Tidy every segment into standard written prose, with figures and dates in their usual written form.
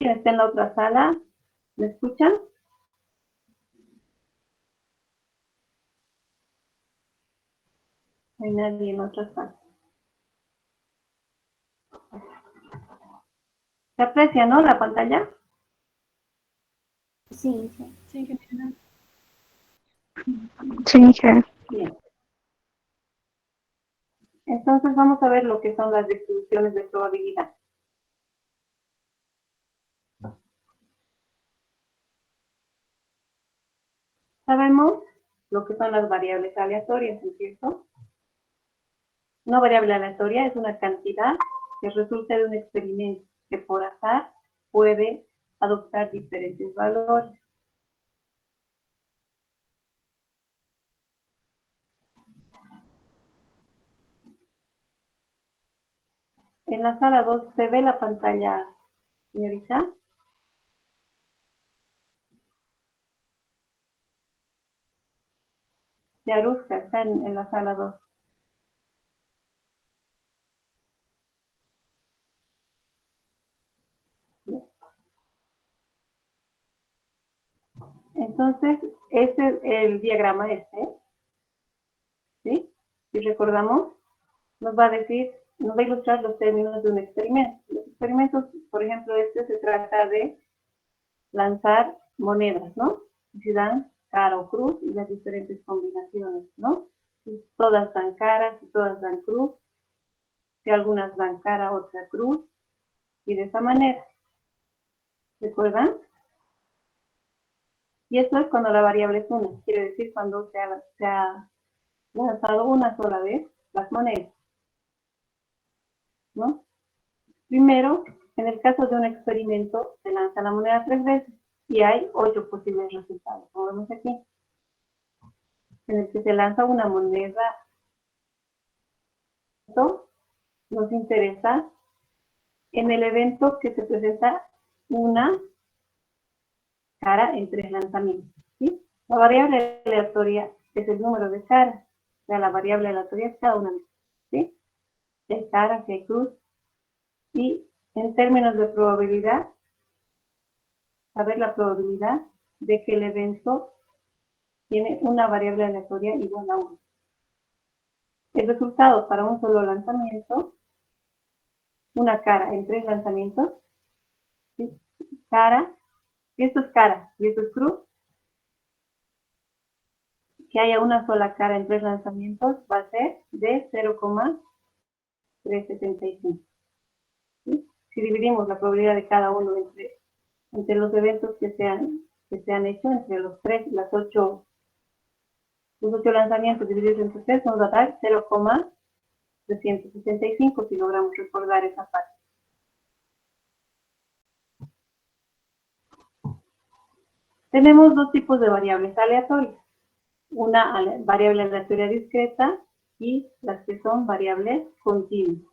¿Quién está en la otra sala? ¿Me escuchan? No hay nadie en otra sala. ¿Se aprecia, no, la pantalla? Sí, sí. Sí, genial. Sí, claro. Bien. Entonces vamos a ver lo que son las distribuciones de probabilidad. Sabemos lo que son las variables aleatorias, ¿no es cierto? Una variable aleatoria es una cantidad que resulta de un experimento que por azar puede adoptar diferentes valores. En la sala 2 se ve la pantalla, señorita. Yaruska está en la sala 2. Entonces, este es el diagrama ¿sí? Si recordamos, nos va a decir, nos va a ilustrar los términos de un experimento. Los experimentos, por ejemplo, se trata de lanzar monedas, ¿no? Si dan cara o cruz y las diferentes combinaciones, ¿no? Si todas dan cara, si todas dan cruz, si algunas dan cara, otra cruz, y de esa manera. ¿Recuerdan? Y esto es cuando la variable es 1, quiere decir cuando se ha lanzado una sola vez las monedas, ¿no? Primero, en el caso de un experimento, se lanza la moneda 3 veces y hay 8 posibles resultados, como vemos aquí, en el que se lanza una moneda. Esto nos interesa en el evento que se presenta una cara en 3 lanzamientos, ¿sí? La variable aleatoria es el número de caras, o sea, la variable aleatoria es cada una, ¿sí? Si hay cara, si hay cruz, y en términos de probabilidad, saber la probabilidad de que el evento tiene una variable aleatoria igual a 1. El resultado para un solo lanzamiento, una cara en 3 lanzamientos, ¿sí? Cara, y esto es cara, y esto es cruz, que haya una sola cara en 3 lanzamientos va a ser de 0,375. ¿Sí? Si dividimos la probabilidad de cada uno entre los eventos que se han hecho, entre los 8 lanzamientos divididos entre 3, nos va a dar 0,365 si logramos recordar esa parte. Tenemos dos tipos de variables aleatorias. Una variable aleatoria discreta y las que son variables continuas.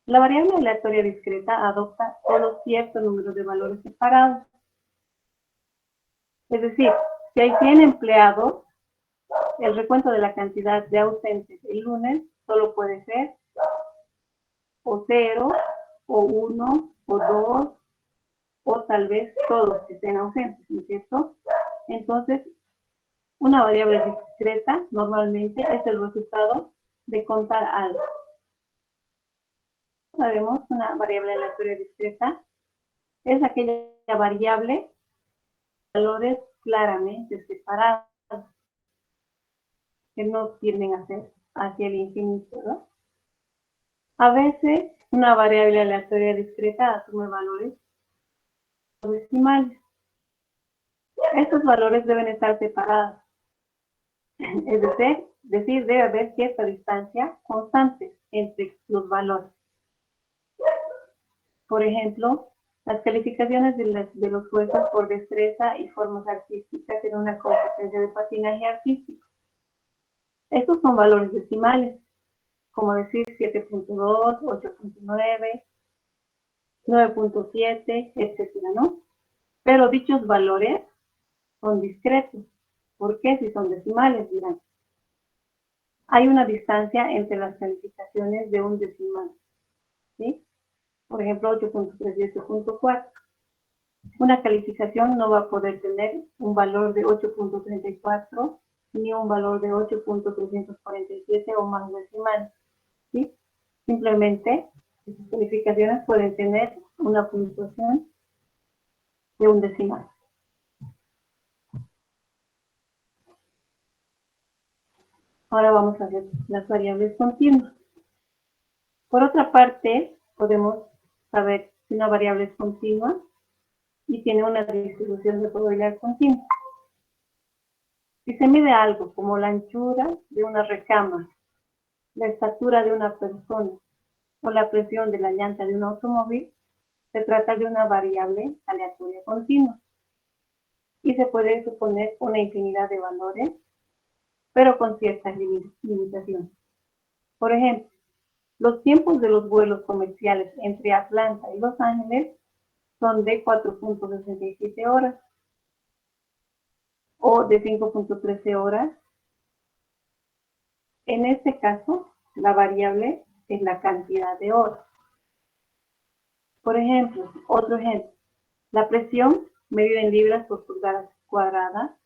La variable aleatoria discreta adopta solo cierto número de valores separados. Es decir, si hay 100 empleados, el recuento de la cantidad de ausentes el lunes solo puede ser o 0, o 1, o 2, o tal vez todos que estén ausentes, ¿no es cierto? Entonces, una variable discreta normalmente es el resultado de contar algo. Sabemos una variable aleatoria discreta es aquella variable valores claramente separados que no tienden a ser hacia el infinito, ¿no? A veces una variable aleatoria discreta asume valores decimales. Estos valores deben estar separados. Es decir, debe haber cierta distancia constante entre los valores. Por ejemplo, las calificaciones de los jueces por destreza y formas artísticas en una competencia de patinaje artístico. Estos son valores decimales, como decir 7.2, 8.9, 9.7, etcétera, ¿no? Pero dichos valores son discretos. ¿Por qué? Si son decimales, dirán. Hay una distancia entre las calificaciones de un decimal, ¿sí? Por ejemplo, 8.3 y 8.4. Una calificación no va a poder tener un valor de 8.34 ni un valor de 8.347 o más decimales, ¿sí? Simplemente, esas calificaciones pueden tener una puntuación de un decimal. Ahora vamos a ver las variables continuas. Por otra parte, podemos saber si una variable es continua y tiene una distribución de probabilidad continua. Si se mide algo como la anchura de una recámara, la estatura de una persona o la presión de la llanta de un automóvil, se trata de una variable aleatoria continua y se puede suponer una infinidad de valores, pero con ciertas limitaciones. Por ejemplo, los tiempos de los vuelos comerciales entre Atlanta y Los Ángeles son de 4.67 horas o de 5.13 horas. En este caso, la variable es la cantidad de horas. Por ejemplo, otro ejemplo, la presión medida en libras por pulgada cuadrada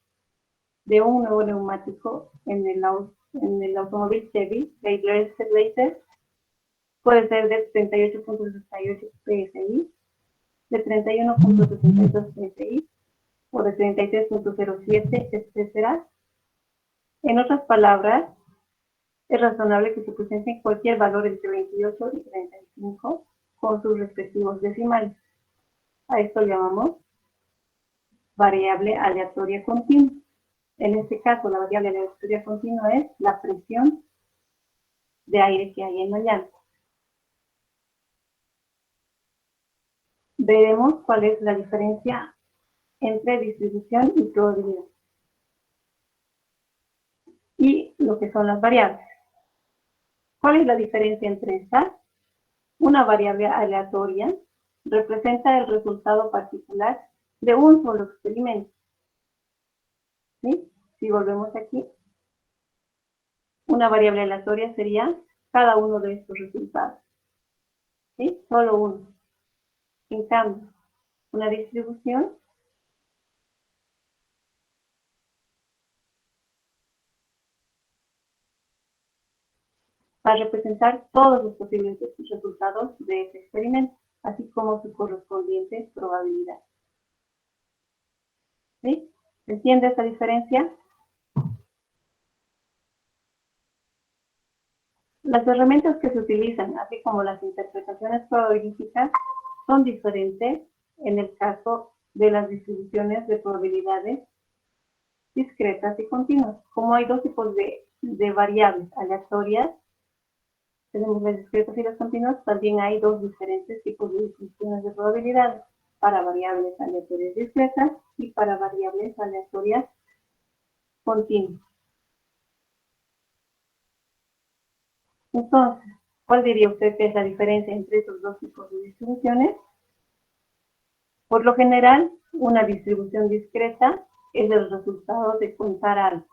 de un nuevo neumático en el automóvil Chevy Blazer puede ser de 38.68 psi, de 31.62 psi o de 33.07, etc. En otras palabras, es razonable que se presenten cualquier valor entre 28 y 35 con sus respectivos decimales. A esto le llamamos variable aleatoria continua. En este caso, la variable aleatoria continua es la presión de aire que hay en la llanta. Veremos cuál es la diferencia entre distribución y probabilidad. Y lo que son las variables. ¿Cuál es la diferencia entre estas? Una variable aleatoria representa el resultado particular de un solo experimento. ¿Sí? Si volvemos aquí, una variable aleatoria sería cada uno de estos resultados. ¿Sí? Solo uno. En cambio, una distribución va a representar todos los posibles resultados de ese experimento, así como su correspondiente probabilidad. ¿Sí? ¿Se entiende esta diferencia? Las herramientas que se utilizan, así como las interpretaciones probabilísticas, son diferentes en el caso de las distribuciones de probabilidades discretas y continuas. Como hay dos tipos de variables aleatorias, tenemos las discretas y las continuas, también hay dos diferentes tipos de distribuciones de probabilidades, para variables aleatorias discretas y para variables aleatorias continuas. Entonces, ¿cuál diría usted que es la diferencia entre estos dos tipos de distribuciones? Por lo general, una distribución discreta es el resultado de contar algo.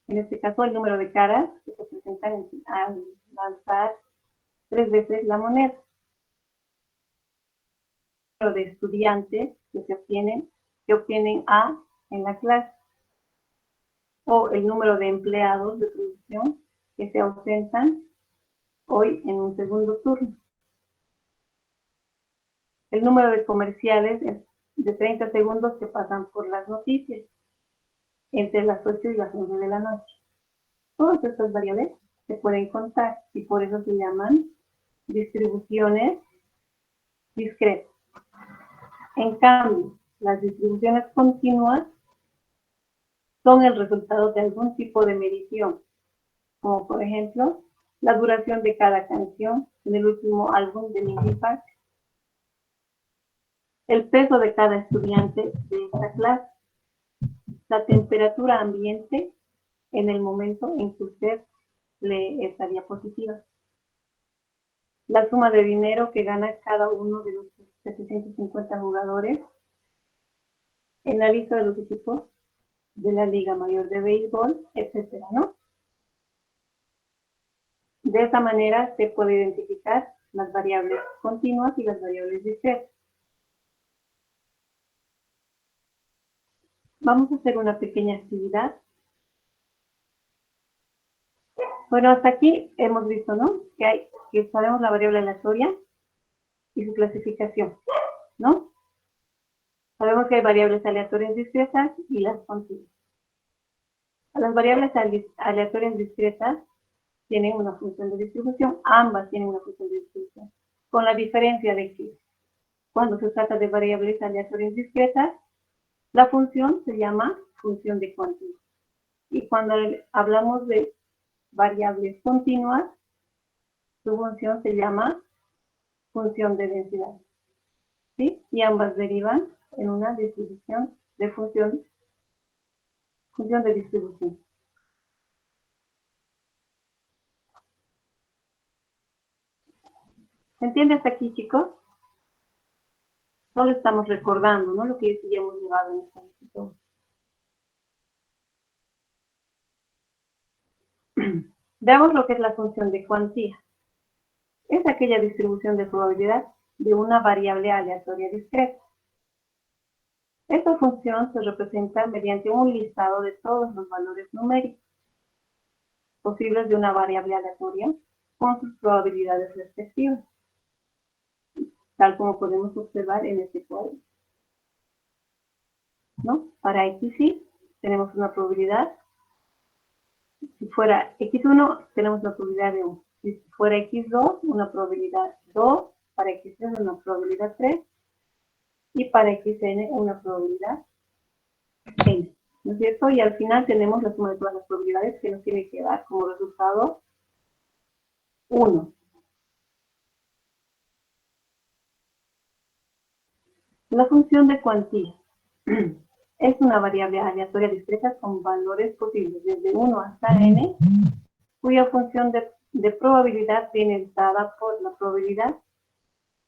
En este caso, el número de caras que se presentan al lanzar 3 veces la moneda. El número de estudiantes que obtienen A en la clase. O el número de empleados de producción que se ausentan hoy en un segundo turno. El número de comerciales de 30 segundos que pasan por las noticias entre las 8 y las 9 de la noche. Todas estas variables se pueden contar y por eso se llaman distribuciones discretas. En cambio, las distribuciones continuas son el resultado de algún tipo de medición, como por ejemplo, la duración de cada canción en el último álbum de Linkin Park, el peso de cada estudiante de esta clase, la temperatura ambiente en el momento en que usted lee esta diapositiva, la suma de dinero que gana cada uno de los 750 jugadores en la lista de los equipos de la Liga Mayor de Béisbol, etcétera, ¿no? De esa manera se puede identificar las variables continuas y las variables discretas. Vamos a hacer una pequeña actividad. Bueno, hasta aquí hemos visto, ¿no? Que sabemos la variable aleatoria y su clasificación, ¿no? Sabemos que hay variables aleatorias discretas y las continuas. Las variables aleatorias discretas tienen una función de distribución, ambas tienen una función de distribución, con la diferencia de que cuando se trata de variables aleatorias discretas, la función se llama función de cuantía. Y cuando hablamos de variables continuas, su función se llama función de densidad. ¿Sí? Y ambas derivan en una distribución de función de distribución. ¿Se entiende hasta aquí, chicos? Solo estamos recordando, ¿no? Lo que ya hemos llevado en esta institución. Veamos lo que es la función de cuantía. Es aquella distribución de probabilidad de una variable aleatoria discreta. Esta función se representa mediante un listado de todos los valores numéricos posibles de una variable aleatoria con sus probabilidades respectivas, tal como podemos observar en este cuadro, ¿no? Para x tenemos una probabilidad. Si fuera x1, tenemos una probabilidad de 1. Si fuera x2, una probabilidad 2. Para x3, una probabilidad 3. Y para xn, una probabilidad n. ¿No es cierto? Y al final tenemos la suma de todas las probabilidades que nos tiene que dar como resultado 1. La función de cuantía es una variable aleatoria discreta con valores posibles desde 1 hasta n, cuya función de probabilidad viene dada por la probabilidad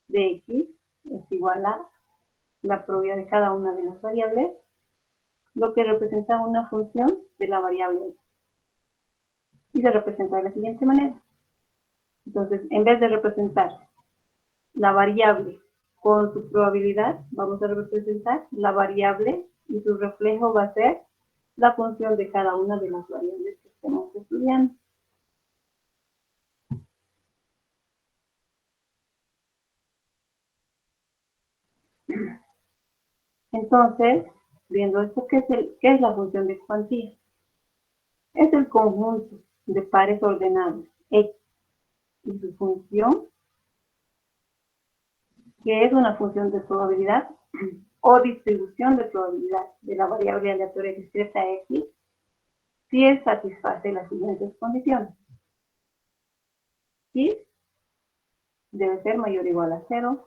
de x es igual a la probabilidad de cada una de las variables, lo que representa una función de la variable x. Y se representa de la siguiente manera. Entonces, en vez de representar la variable con su probabilidad, vamos a representar la variable y su reflejo va a ser la función de cada una de las variables que estemos estudiando. Entonces, viendo esto, ¿qué es la función de cuantía? Es el conjunto de pares ordenados x y su función, que es una función de probabilidad o distribución de probabilidad de la variable aleatoria discreta x, si satisface las siguientes condiciones. X debe ser mayor o igual a 0.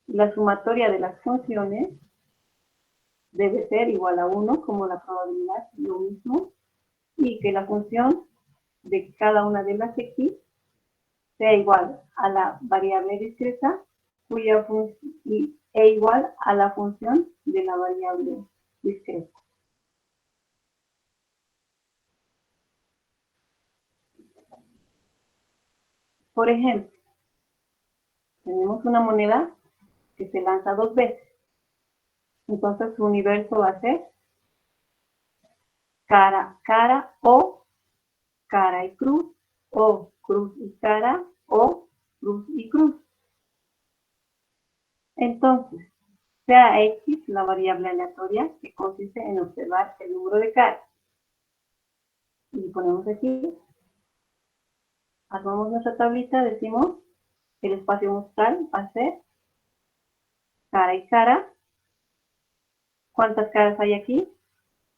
La sumatoria de las funciones debe ser igual a 1, como la probabilidad, lo mismo, y que la función de cada una de las x sea igual a la variable discreta e igual a la función de la variable discreta. Por ejemplo, tenemos una moneda que se lanza 2 veces. Entonces su universo va a ser cara, cara o cara y cruz, o cruz y cara, o cruz y cruz. Entonces, sea x la variable aleatoria que consiste en observar el número de caras. Y ponemos aquí, armamos nuestra tablita, decimos que el espacio muestral va a ser cara y cara. ¿Cuántas caras hay aquí?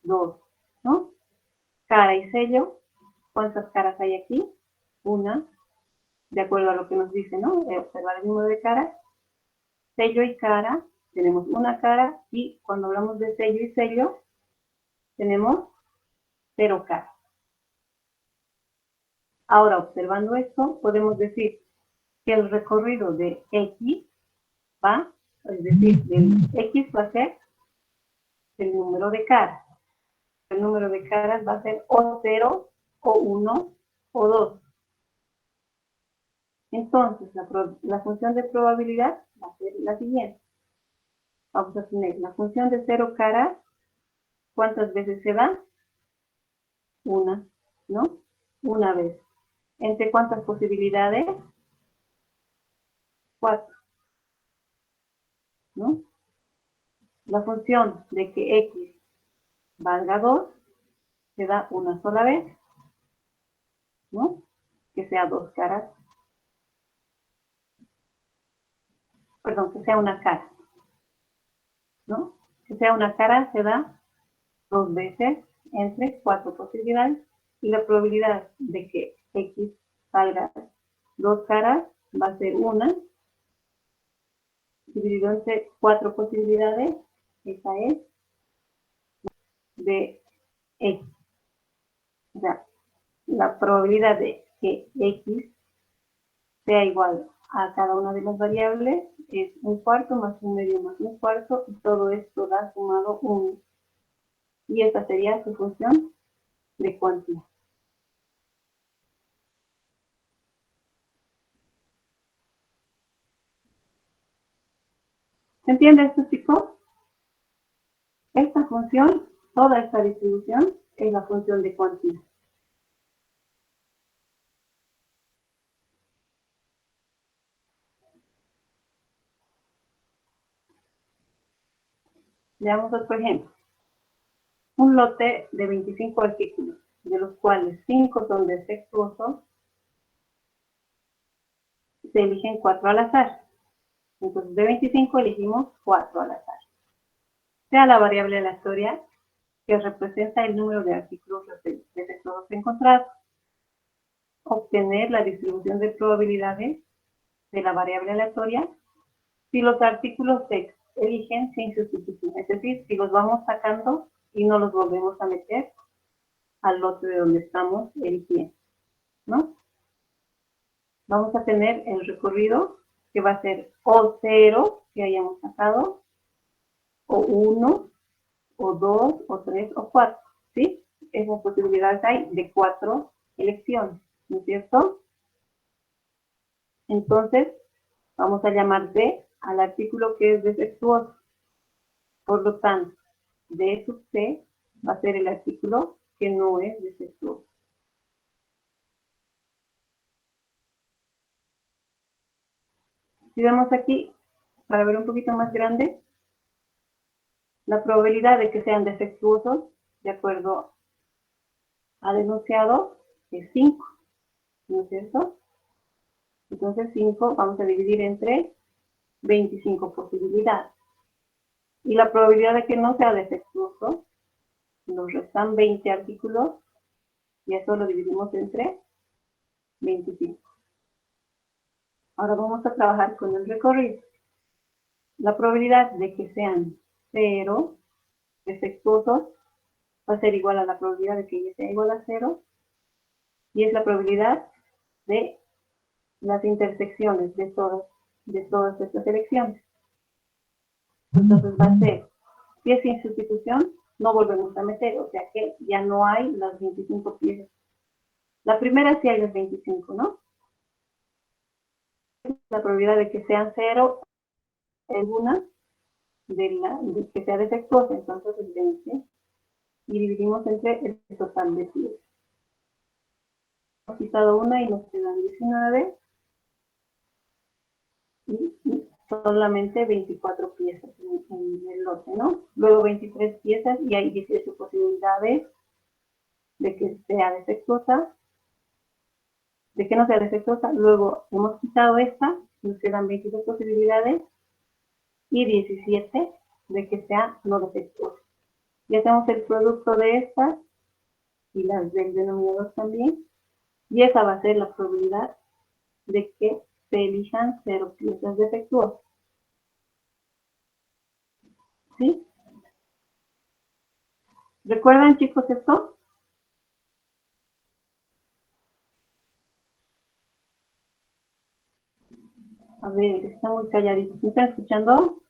2, ¿no? Cara y sello. ¿Cuántas caras hay aquí? 1, de acuerdo a lo que nos dice, ¿no? Observar el número de caras. Sello y cara, tenemos una cara, y cuando hablamos de sello y sello, tenemos 0 caras. Ahora, observando esto, podemos decir que el recorrido de x va, es decir, del x va a ser el número de caras. El número de caras va a ser o 0, o 1, o 2. Entonces, la función de probabilidad va a ser la siguiente. Vamos a tener la función de 0 caras. ¿Cuántas veces se da? Una, ¿no? Una vez. ¿Entre cuántas posibilidades? 4, ¿no? La función de que x valga 2 se da una sola vez, ¿no? Que sea 2 caras. Perdón, que sea una cara, ¿no? Que sea una cara se da 2 veces entre 4 posibilidades y la probabilidad de que x salga 2 caras va a ser 1 dividido entre 4 posibilidades, esa es de x. O sea, la probabilidad de que x sea igual a cada una de las variables es 1/4 más 1/2 más 1/4 y todo esto da sumado 1. Y esa sería su función de cuantía. ¿Se entiende esto, chicos? Esta función, toda esta distribución, es la función de cuantía. Veamos otro ejemplo. Un lote de 25 artículos, de los cuales 5 son defectuosos, se eligen 4 al azar. Entonces, de 25 elegimos 4 al azar. Sea la variable aleatoria que representa el número de artículos defectuosos encontrados. Obtener la distribución de probabilidades de la variable aleatoria si los artículos se eligen sin sustitución. Es decir, si los vamos sacando y no los volvemos a meter al lote de donde estamos eligiendo, ¿no? Vamos a tener el recorrido que va a ser o 0 que hayamos sacado, o 1, o 2, o 3, o 4, ¿sí? Esas posibilidades hay de 4 elecciones, ¿no es cierto? Entonces, vamos a llamar D al artículo que es defectuoso. Por lo tanto, D sub C va a ser el artículo que no es defectuoso. Si vemos aquí, para ver un poquito más grande, la probabilidad de que sean defectuosos, de acuerdo al enunciado, es 5, ¿no es cierto? Entonces 5 vamos a dividir entre 25 posibilidades. Y la probabilidad de que no sea defectuoso, nos restan 20 artículos, y eso lo dividimos entre 25. Ahora vamos a trabajar con el recorrido. La probabilidad de que sean 0 defectuosos va a ser igual a la probabilidad de que y sea igual a 0, y es la probabilidad de las intersecciones de todas estas elecciones. Entonces va a ser, si es sin sustitución, no volvemos a meter, o sea que ya no hay las 25 piezas. La primera sí hay las 25, ¿no? La probabilidad de que sean 0 es una, de que sea defectuosa, entonces es 20, y dividimos entre el total de piezas. Hemos quitado una y nos quedan 19, y solamente 24 piezas en el lote, ¿no? Luego 23 piezas y hay 18 posibilidades de que sea defectuosa, de que no sea defectuosa. Luego hemos quitado esta, nos quedan 22 posibilidades y 17 de que sea no defectuosa. Y hacemos el producto de estas y las del denominador también, y esa va a ser la probabilidad de que se elijan 0 piezas defectuosas. ¿Sí? ¿Recuerdan, chicos, esto? A ver, está muy calladito. ¿Me están escuchando?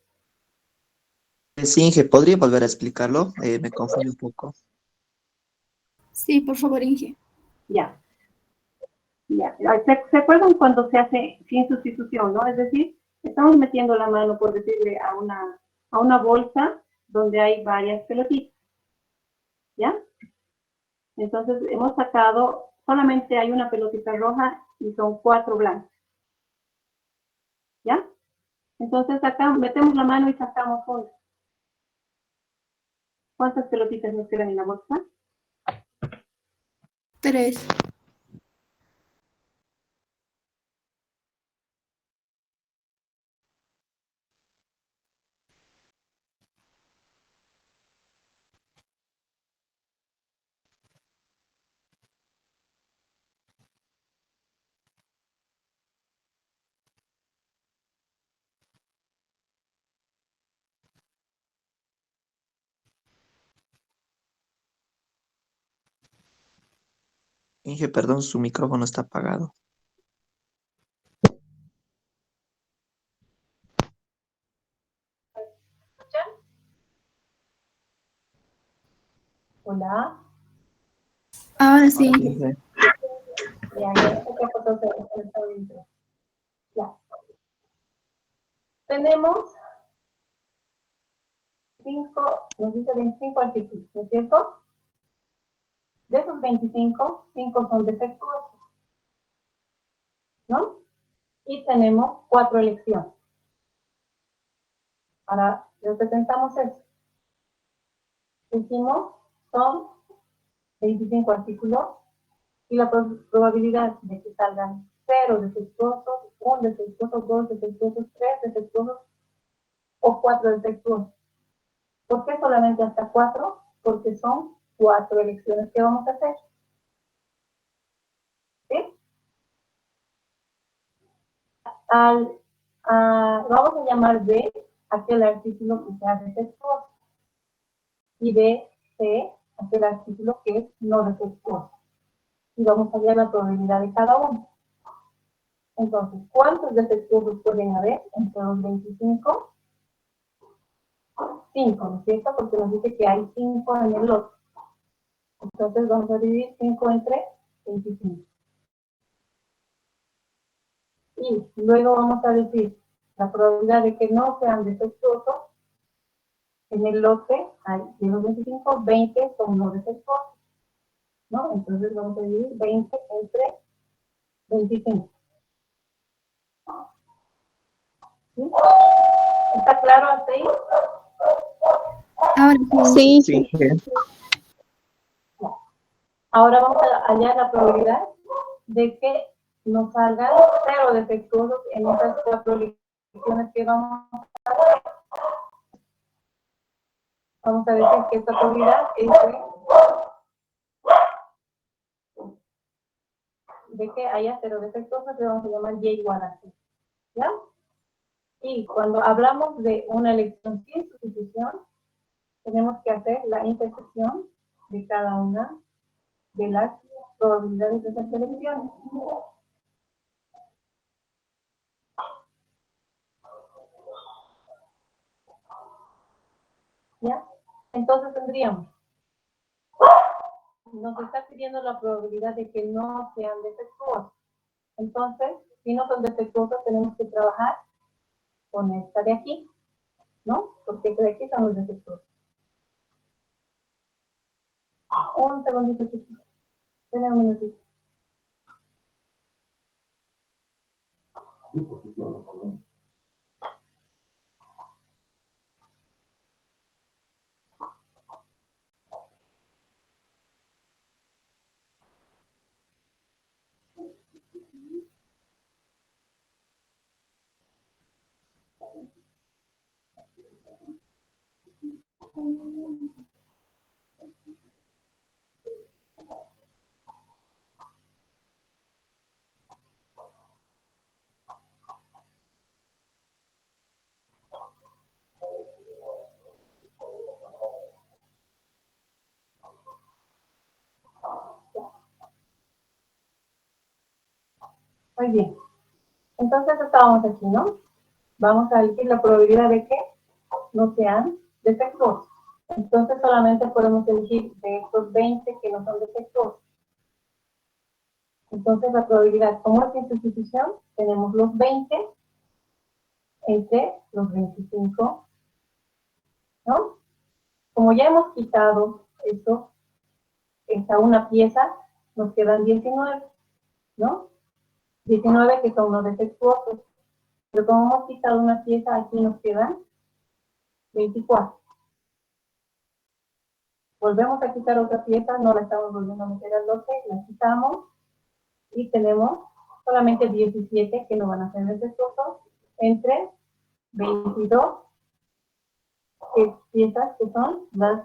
Sí, Inge, ¿podría volver a explicarlo? Me confundí un poco. Sí, por favor, Inge. Ya. Ya, ¿se acuerdan cuando se hace sin sustitución, no? Es decir, estamos metiendo la mano, por decirle, a una bolsa donde hay varias pelotitas, ¿ya? Entonces hemos sacado, solamente hay una pelotita roja y son 4 blancas, ¿ya? Entonces acá metemos la mano y sacamos una. ¿Cuántas pelotitas nos quedan en la bolsa? 3. Inge, perdón, su micrófono está apagado. Hola. Ahora sí. Inge, Ya, ya sé qué foto se está dentro. Ya. Tenemos 5, nos dice 25 artículos, ¿no es cierto? De esos 25, 5 son defectuosos, ¿no? Y tenemos 4 elecciones. Ahora, representamos eso. Decimos, son 25 artículos y la probabilidad de que salgan 0 defectuosos, 1 defectuoso, 2 defectuosos, 3 defectuosos o 4 defectuosos. ¿Por qué solamente hasta 4? Porque son 4 elecciones que vamos a hacer. ¿Sí? Vamos a llamar B aquel artículo que sea defectuoso y B, C, aquel artículo que es no defectuoso. Y vamos a ver la probabilidad de cada uno. Entonces, ¿cuántos defectuosos pueden haber entre los 25? 5, ¿no es cierto? Porque nos dice que hay 5 en el lote. Entonces vamos a dividir 5 entre 25. Y luego vamos a decir la probabilidad de que no sean defectuosos. En el lote hay de los 25, 20 son no defectuosos, ¿no? Entonces vamos a dividir 20 entre 25. ¿Sí? ¿Está claro hasta ahí? Ahora sí. sí, Inge. Ahora vamos a hallar la probabilidad de que nos salgan 0 defectuosos en estas 4 elecciones que vamos a hacer. Vamos a decir que esta probabilidad es de que haya 0 defectuosos, que vamos a llamar y igual a c. ¿Ya? Y cuando hablamos de una elección sin sustitución, tenemos que hacer la intersección de cada una de las probabilidades de esas elecciones. ¿Ya? Entonces tendríamos, nos está pidiendo la probabilidad de que no sean defectuosos. Entonces, si no son defectuosos, tenemos que trabajar con esta de aquí, ¿no? Porque esta de aquí son los defectuosos. Un segundito, chicos. Esperen un minutito. Muy bien. Entonces estábamos aquí, ¿no? Vamos a decir la probabilidad de que no sean defectuosos. Entonces solamente podemos elegir de estos 20 que no son defectuosos. Entonces la probabilidad, como es en sustitución, tenemos los 20 entre los 25, ¿no? Como ya hemos quitado eso, esta una pieza, nos quedan 19, ¿no? 19 que son los defectuosos. Pero como hemos quitado una pieza, aquí nos quedan 24. Volvemos a quitar otra pieza, no la estamos volviendo a meter al lote, la quitamos y tenemos solamente 17 que no van a ser defectuosos entre 22 piezas que son las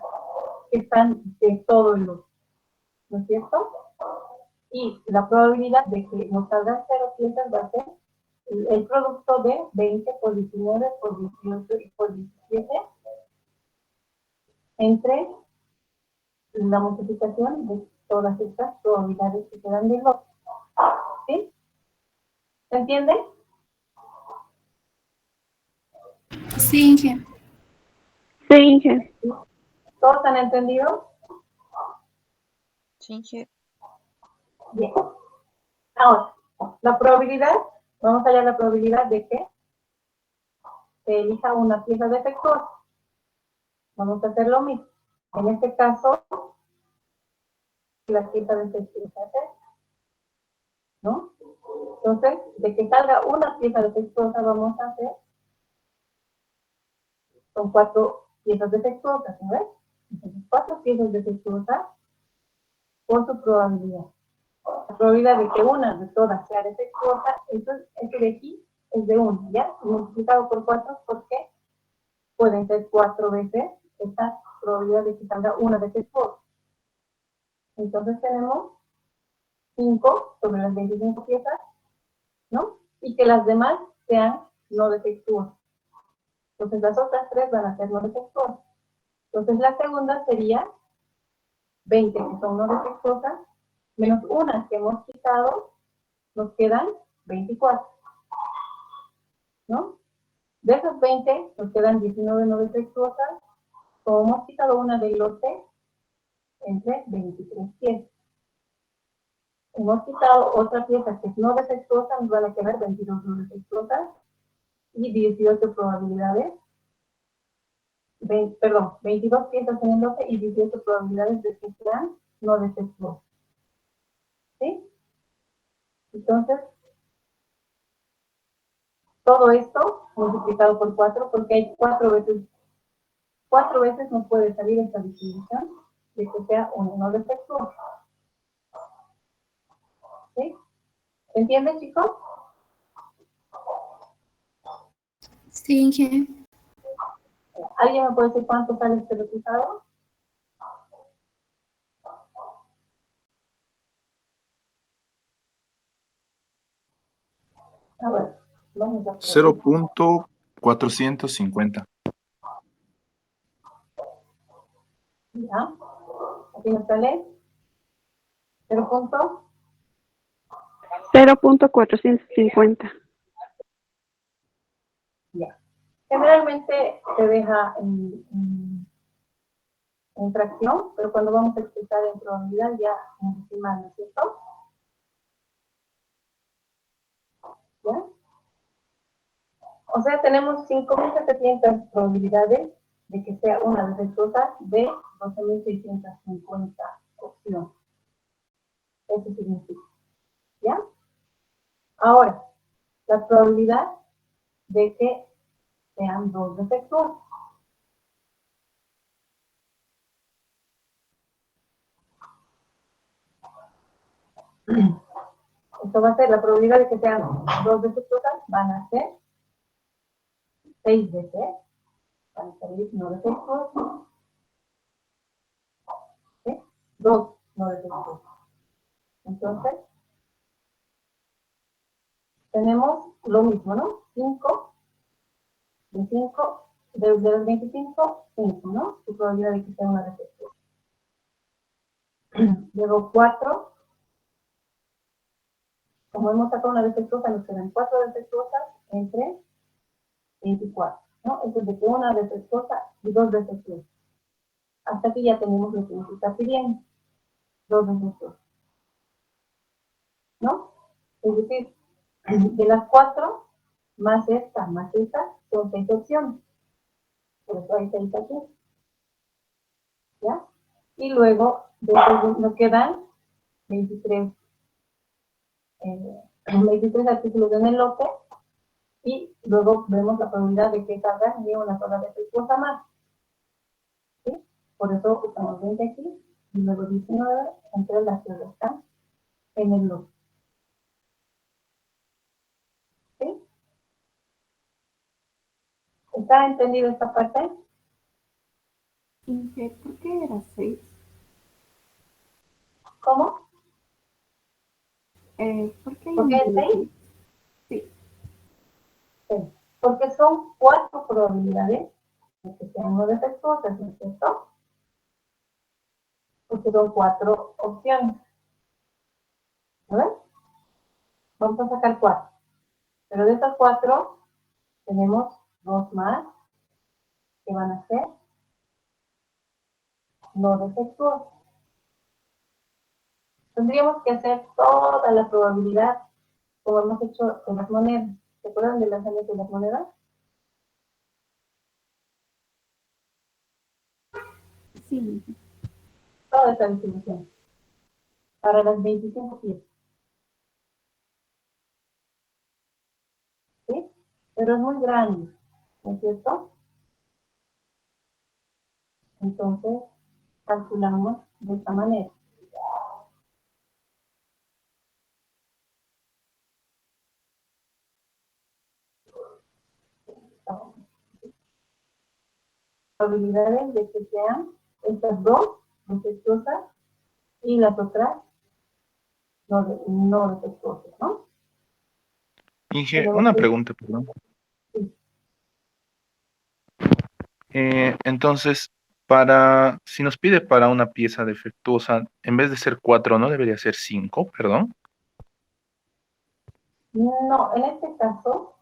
que están de todo el lote, ¿no es cierto? Y la probabilidad de que nos salgan 0 piezas va a ser el producto de 20 por 19 por 18 y por 17 entre la multiplicación de todas estas probabilidades que quedan del lote. ¿Sí? ¿Se entiende? Sí, Inge. Sí, Inge. ¿Todos han entendido? Sí, Inge. Bien. Ahora, la probabilidad, vamos a hallar la probabilidad de que se elija una pieza defectuosa. Vamos a hacer lo mismo. En este caso, la pieza defectuosa es esta, ¿no? Entonces, de que salga una pieza defectuosa, vamos a hacer, son 4 piezas defectuosas, ¿no ves? Entonces, 4 piezas defectuosas por su probabilidad. La probabilidad de que una de todas sea defectuosa, esto de aquí es de 1, ¿ya? Multiplicado por 4, porque pueden ser 4 veces esta probabilidad de que salga una defectuosa. Entonces tenemos 5 sobre las 25 piezas, ¿no? Y que las demás sean no defectuosas. Entonces las otras 3 van a ser no defectuosas. Entonces la segunda sería 20 que son no defectuosas, menos una que hemos quitado, nos quedan 24, ¿no? De esas 20 nos quedan 19 no defectuosas, como hemos quitado una del lote, entre 23 piezas. Hemos quitado otra pieza que es no defectuosa, nos van a quedar 22 no defectuosas y 18 probabilidades, 22 piezas en el lote y 18 probabilidades de que sean no defectuosas. ¿Sí? Entonces, todo esto multiplicado por 4, porque hay 4 veces nos puede salir esta distribución de que sea un no defectuoso. ¿Sí? ¿Entienden, chicos? Sí, Inge. ¿Alguien me puede decir cuánto sale este resultado? A ver, vamos a hacer. 0.450. Ya. Aquí me sale 0. 0.450. Ya. Generalmente se deja en fracción, pero cuando vamos a expresar en probabilidad ya en decimal, ¿no es cierto? ¿Ya? O sea, tenemos 5.700 probabilidades de que sea una defectuosa de 12.650 opciones. Eso significa. ¿Ya? Ahora, la probabilidad de que sean 2 defectuosas. Esto va a ser la probabilidad de que sean 2 defectuosas, van a ser 6 veces, van a salir no defectuosas. ¿Sí? 2 no defectuosas. Entonces, tenemos lo mismo, ¿no? 5 de 5, de los 25, 5, ¿no? Su probabilidad de que sea una defectuosa. Luego 4, como hemos sacado una defectuosa, nos quedan 4 defectuosas entre 24, ¿no? Eso es de que una defectuosa y 2 defectuosas. Hasta aquí ya tenemos lo que nos está pidiendo. 2 defectuosas. ¿no? Es decir, de las 4, más esta, son 6 opciones. Por eso hay 6 aquí, ¿ya? Y luego, después nos quedan 23, 23 artículos en el lote, y luego vemos la probabilidad de que salga ni una sola defectuosa más, ¿sí? Por eso usamos 20 aquí, y luego 19 entre las que están en el lote, ¿sí? ¿Está entendido esta parte? Inge, ¿por qué era 6? ¿Cómo? ¿Por qué hay ¿Por un qué es número 6? 6? Sí. Sí, porque son 4 probabilidades de que sean no defectuosas, ¿no es cierto? Porque son 4 opciones. ¿A ver? Vamos a sacar 4. Pero de estas 4 tenemos 2 más que van a ser no defectuosas. Tendríamos que hacer toda la probabilidad como hemos hecho en las monedas. ¿Se acuerdan de las años de las monedas? Sí, Inge. Toda esta distribución. Para las 25 piezas. ¿Sí? Pero es muy grande. ¿No es cierto? Entonces, calculamos de esta manera. Probabilidades de que sean estas dos defectuosas y las otras no defectuosas, ¿no? Inge, Tenemos una que, pregunta, perdón. sí, Entonces, si nos pide para una pieza defectuosa, en vez de ser 4, ¿no debería ser 5, perdón? no, en este caso,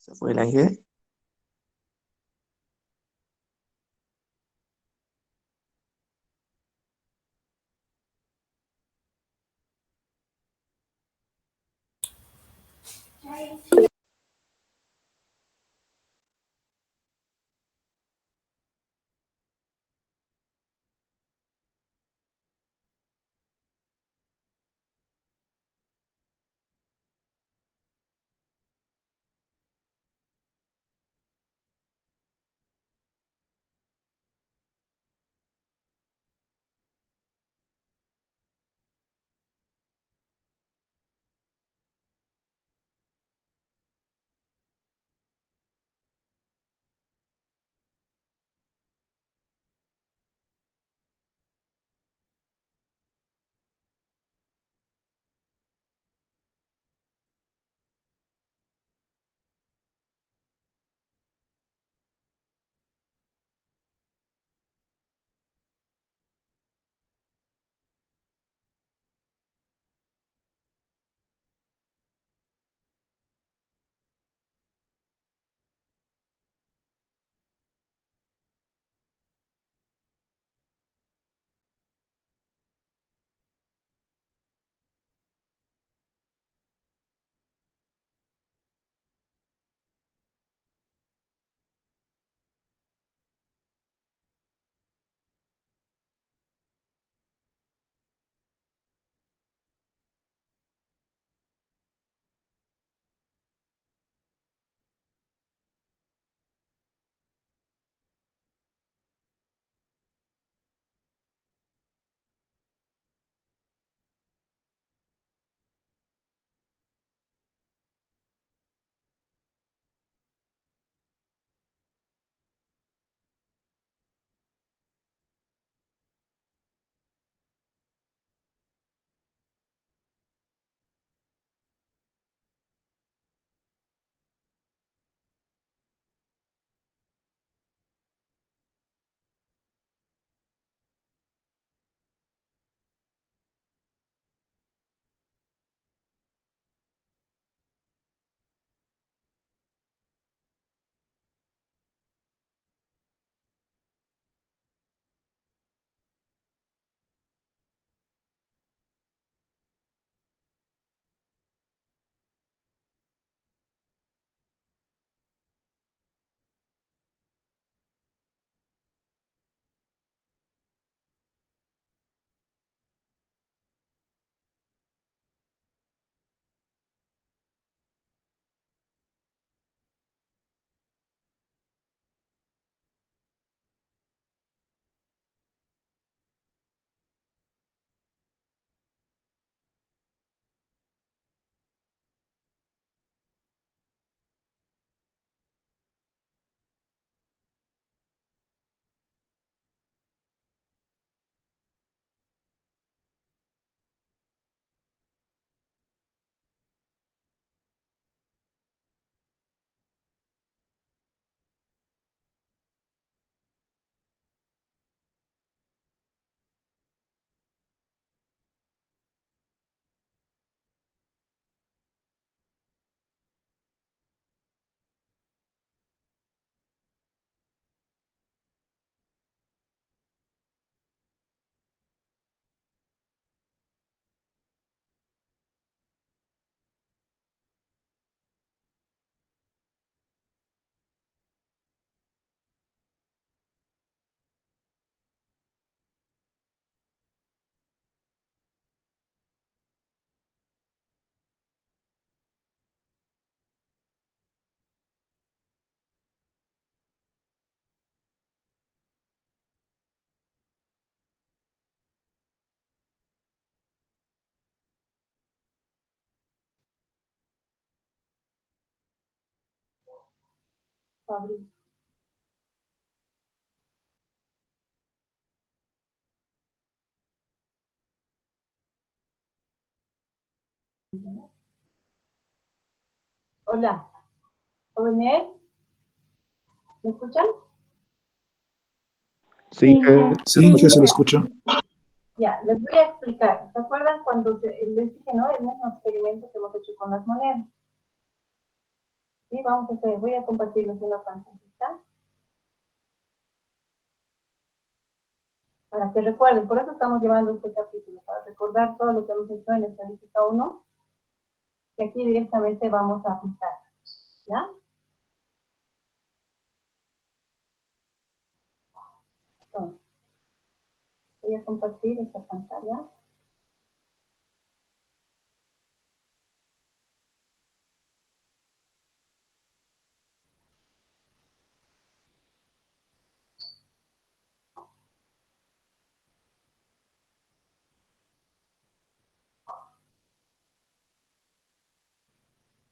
¿Se fue el ángel? Fabricio. Hola. ¿Ovenel? ¿Me escuchan? Sí, Sí, que se lo escucha. Ya, les voy a explicar. ¿Se acuerdan cuando les dije, no? El mismo experimento que hemos hecho con las monedas. Sí, vamos a hacer, voy a compartirles una pantallita para que recuerden. Por eso estamos llevando este capítulo, para recordar todo lo que hemos hecho en estadística 1, que aquí directamente vamos a aplicar. ¿Ya? Entonces, voy a compartir esta pantalla.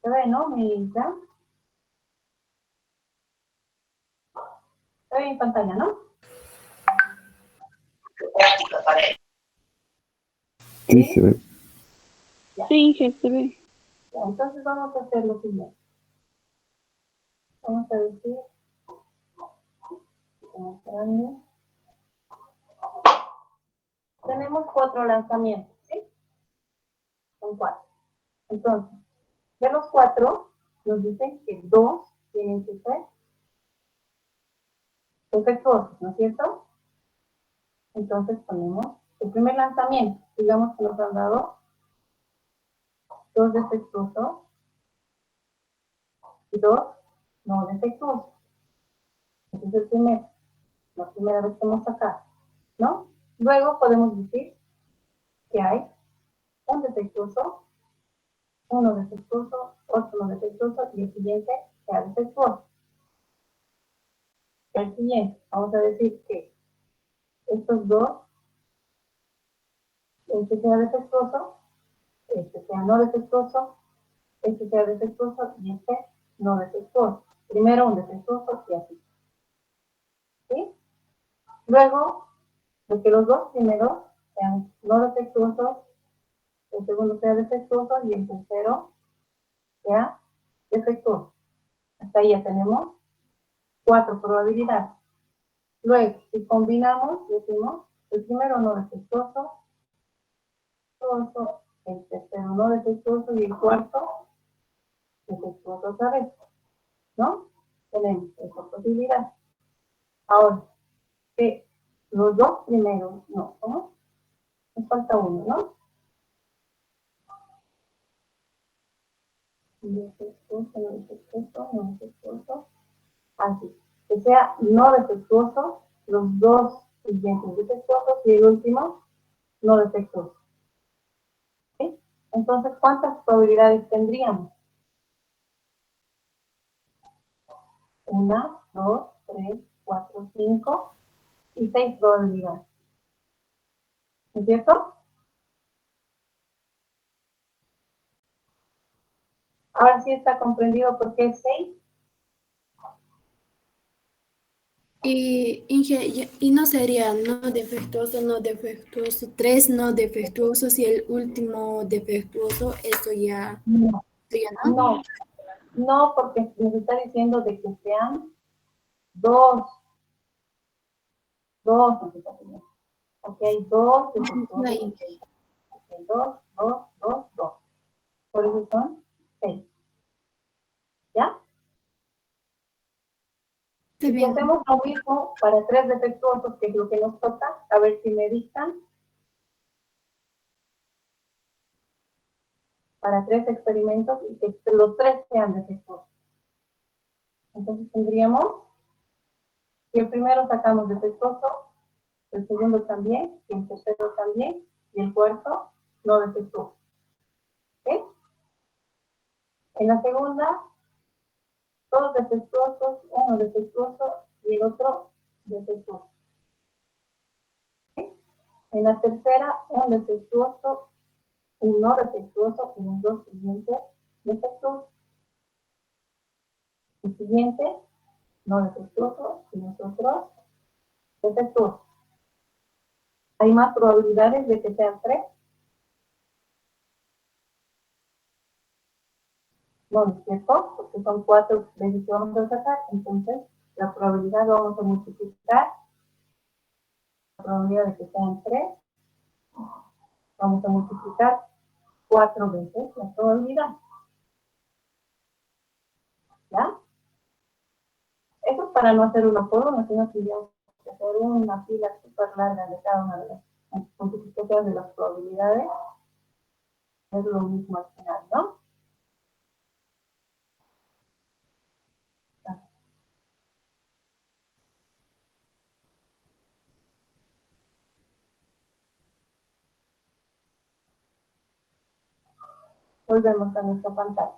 ¿Se ve, no? Mi Isla. Se ve en pantalla, ¿no? Sí, se ve. sí, Inge, se ve. Ya, entonces vamos a hacer lo siguiente. Vamos a decir, tenemos 4 lanzamientos, ¿sí? Son 4. Entonces, de los 4, nos dicen que 2 tienen que ser defectuosos, ¿no es cierto? Entonces ponemos el primer lanzamiento. Digamos que nos han dado 2 defectuosos y 2 no defectuosos. Ese es el primero, la primera vez que hemos sacado, ¿no? Luego podemos decir que hay un defectuoso, uno defectuoso, otro no defectuoso y el siguiente sea defectuoso. El siguiente, vamos a decir que estos dos, este sea defectuoso, este sea no defectuoso, este sea defectuoso y este no defectuoso. Primero un defectuoso y así. ¿Sí? Luego, de que los dos primeros sean no defectuosos, el segundo sea defectuoso y el tercero sea defectuoso. Hasta ahí ya tenemos 4 probabilidades. Luego, si combinamos, decimos el primero no defectuoso, el tercero no defectuoso y el cuarto defectuoso otra vez, ¿no? Tenemos esa posibilidad. Ahora, que los dos primeros, no, ¿cómo? Nos falta uno, ¿no? Defectuoso, no defectuoso, no defectuoso. Así. Que sea no defectuoso, los dos siguientes defectuosos y el último no defectuoso. ¿Sí? Entonces, ¿cuántas probabilidades tendríamos? 1, 2, 3, 4, 5 y 6 probabilidades. ¿No es cierto? Ahora sí está comprendido por qué 6. Y Inge, y no sería no defectuoso, 3 no defectuosos y el último defectuoso, eso ya, No, eso ya no. no, no, porque nos está diciendo de que sean dos, ok, dos defectuosos, Ahí. ok, dos. Por eso son 6. ¿Ya? Está Y si bien. hacemos lo mismo para 3 defectuosos, que es lo que nos toca, a ver si me dictan, para 3 experimentos y que los 3 sean defectuosos. Entonces tendríamos, si el primero sacamos defectuoso, el segundo también, y el tercero también, y el cuarto no defectuoso. ¿Ok? En la segunda, todos defectuosos, uno defectuoso y el otro defectuoso. ¿Ok? En la tercera, un defectuoso, un no defectuoso y los dos siguientes defectuosos. El siguiente, no defectuoso y nosotros defectuoso. ¿Hay más probabilidades de que sean 3? No, ¿no es cierto? Porque son 4 veces que vamos a sacar, entonces la probabilidad vamos a multiplicar, la probabilidad de que sean 3, vamos a multiplicar 4 veces la probabilidad. ¿Ya? Eso es para no hacer uno por uno, sino que tendríamos que hacer una fila súper larga de cada una de las multiplicaciones de las probabilidades. Es lo mismo al final, ¿no? Volvemos a nuestra pantalla.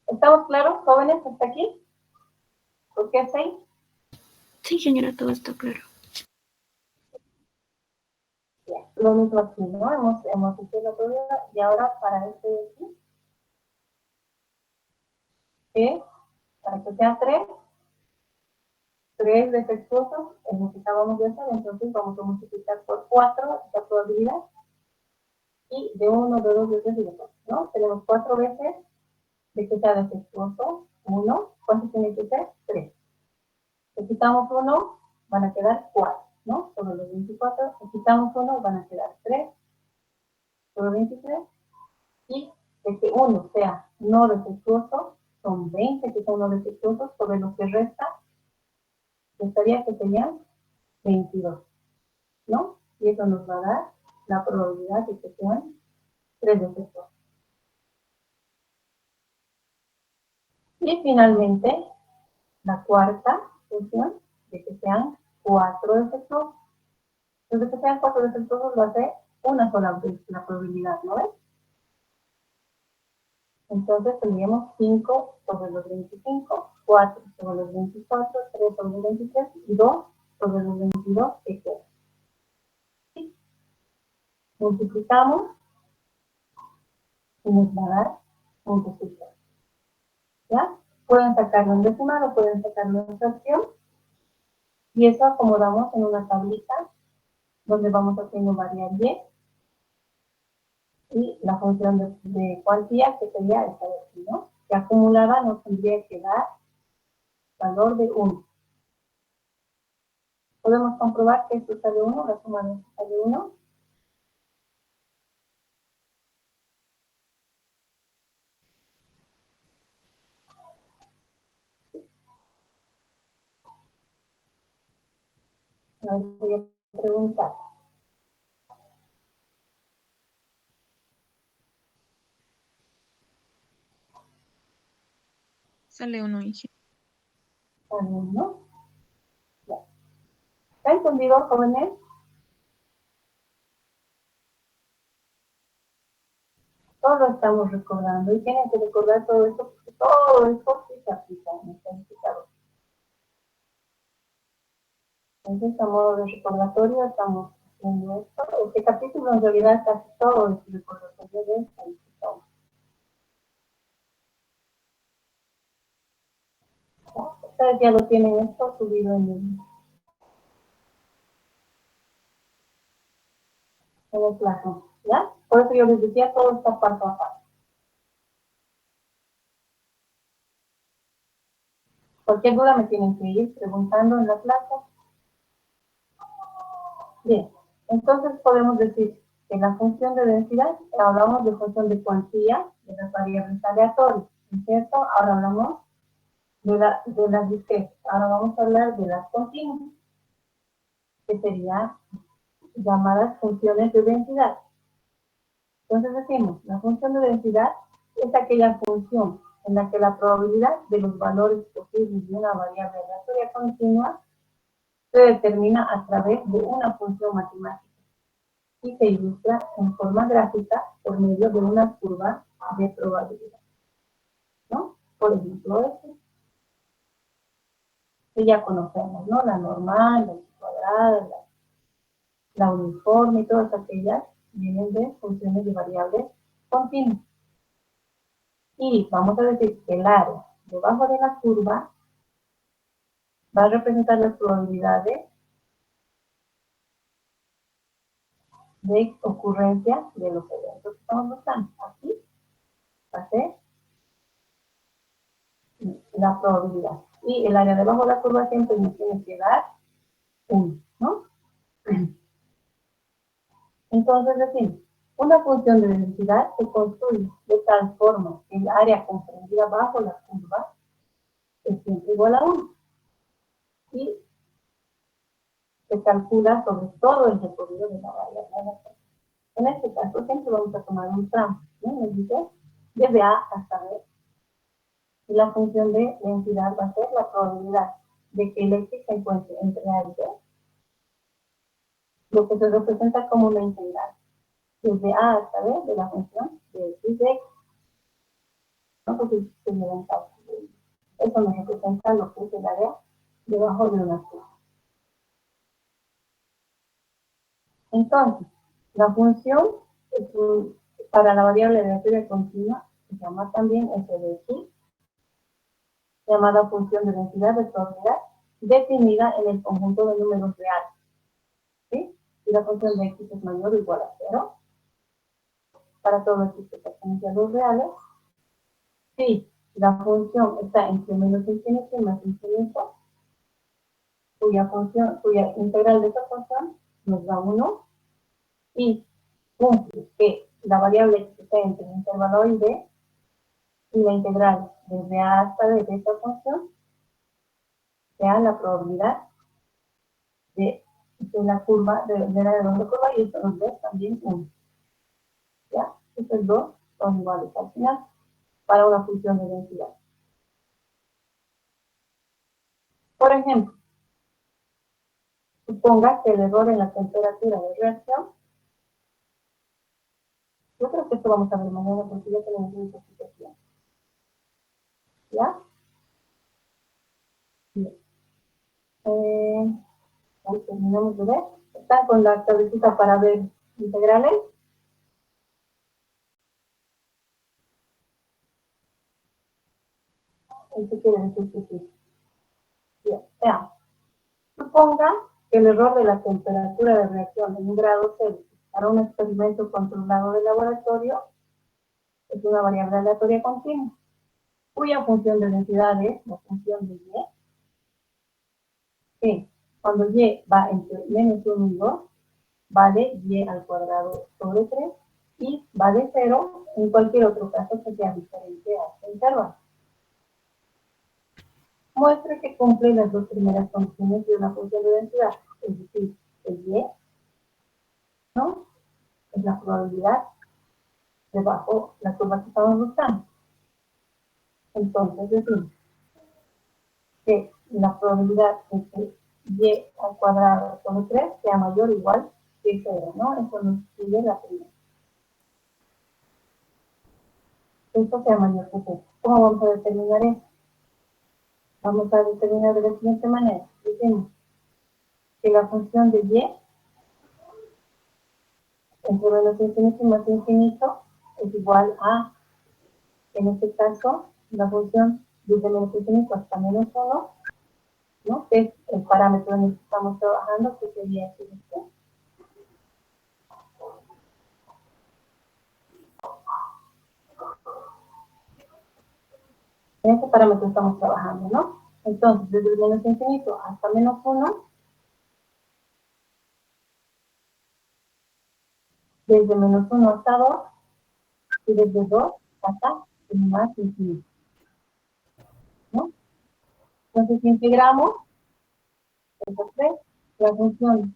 ¿Estamos claros, jóvenes, hasta aquí? ¿Por qué 6? Sí, señora, todo está claro. Bien, lo mismo aquí, ¿no? Hemos hecho la probabilidad y ahora para este de aquí, que para que sea 3 defectuosos, es lo que acabamos de hacer, entonces vamos a multiplicar por 4 esta probabilidad, y de 1, de 2, de 3 y de 4, ¿no? Tenemos 4 veces de que sea defectuoso, 1, ¿cuánto tiene que ser? 3. Si quitamos 1, van a quedar 4, ¿no? Sobre los 24, si quitamos 1, van a quedar 3, sobre 23, y de que 1 sea no defectuoso, son 20 que son no defectuosos, sobre lo que resta, estaría que serían 22, ¿no? Y eso nos va a dar la probabilidad de que sean 3 defectuosos. Y finalmente, la cuarta función de que sean 4 defectuosos. Entonces, que sean 4 defectuosos lo hace una sola vez la probabilidad, ¿no ves? Entonces tendríamos 5 sobre los 25, 4 sobre los 24, 3 sobre los 23 y 2 sobre los 22 que quedan. Multiplicamos y nos va a dar un resultado. ¿Ya? Pueden sacarlo en decimal o pueden sacarlo en fracción. Y eso acomodamos en una tablita donde vamos haciendo variable y la función de cuantía que sería esta de aquí, ¿no? Que acumulada nos tendría que dar valor de 1. Podemos comprobar que esto sale 1, la suma de esto sale 1. Ahora voy a preguntar. Sale uno, Inge. Sale 1. ¿Está entendido, jóvenes? Todo lo estamos recordando y tienen que recordar todo esto porque todo esto sí se aplica en este indicador. Entonces, a modo de recordatorio, estamos haciendo esto. Este capítulo en realidad casi todo es recordatorio de esta indicador. Ustedes ya lo tienen esto subido en el plazo, ¿ya? Por eso yo les decía todo está paso a paso. Cualquier duda me tienen que ir preguntando en la clase. Bien, entonces podemos decir que en la función de densidad hablamos de función de cuantía de las variables aleatorias, ¿no es cierto? Ahora hablamos de las discretas. Ahora vamos a hablar de las continuas, que serían llamadas funciones de densidad. Entonces decimos, la función de densidad es aquella función en la que la probabilidad de los valores posibles de una variable aleatoria continua se determina a través de una función matemática y se ilustra en forma gráfica por medio de una curva de probabilidad, ¿no? Por ejemplo, este, que ya conocemos, ¿no? La normal, la cuadrada, la uniforme y todas aquellas vienen de funciones de variables continuas. Y vamos a decir que el área debajo de la curva va a representar las probabilidades de ocurrencia de los eventos que estamos buscando. Aquí va a ser la probabilidad. Y el área debajo de la curva siempre nos tiene que dar 1, ¿no? Entonces, decimos, una función de densidad se construye de tal forma que el área comprendida bajo la curva es siempre igual a 1. Y se calcula sobre todo el recorrido de la variable. En este caso, siempre vamos a tomar un tramo, ¿no? Nos dice desde A hasta B. Y la función de densidad va a ser la probabilidad de que el X se encuentre entre A y B, lo que se representa como una integral desde A hasta B de la función de X de X. ¿No? Porque se lleva en cálculo. Eso nos representa lo que es el área debajo de una curva. Entonces, la función para la variable de aleatoria continua se llama también f de x, llamada función de densidad de probabilidad, definida en el conjunto de números reales. ¿Sí? Y la función de x es mayor o igual a 0, para todo x que pertenece a los reales. Si la función está entre menos infinito y más infinito, cuya integral de esa función nos da 1, y cumple que la variable x está entre el intervalo a y b, y la integral desde a hasta b de esta función sea la probabilidad de la curva, de la redonda curva, y esto nos da también 1. ¿Ya? Estos dos son iguales al final para una función de densidad. Por ejemplo, suponga que el error en la temperatura de reacción, yo creo que esto vamos a ver mañana porque ya tenemos una explicación. ¿Ya? Bien. Ahí terminamos de ver. ¿Están con la tabletita para ver integrales? Esto quiere decir que sí. Bien, veamos. Suponga que el error de la temperatura de reacción en 1 grado Celsius para un experimento controlado de laboratorio es una variable aleatoria continua, cuya función de densidad es la función de y, que cuando y va entre menos 1 y 2, vale y al cuadrado sobre 3, y vale 0 en cualquier otro caso que sea diferente a este intervalo. Muestre que cumple las dos primeras funciones de una función de densidad, es decir, el y, ¿no? Es la probabilidad debajo la curva que estamos buscando. Entonces decimos que la probabilidad de que y al cuadrado sobre 3 sea mayor o igual que 0, ¿no? Eso nos sigue la primera. Esto sea mayor que 0. ¿Cómo vamos a determinar eso? Vamos a determinar de la siguiente manera. Decimos que la función de y entre menos infinito y más infinito es igual a, en este caso, la función desde menos infinito hasta menos 1, ¿no? Que es el parámetro en el que estamos trabajando, que sería este. En este parámetro estamos trabajando, ¿no? Entonces, desde el menos infinito hasta menos 1, desde menos 1 hasta 2, y desde 2 hasta el más infinito, ¿no? Entonces, si integramos estos tres, la función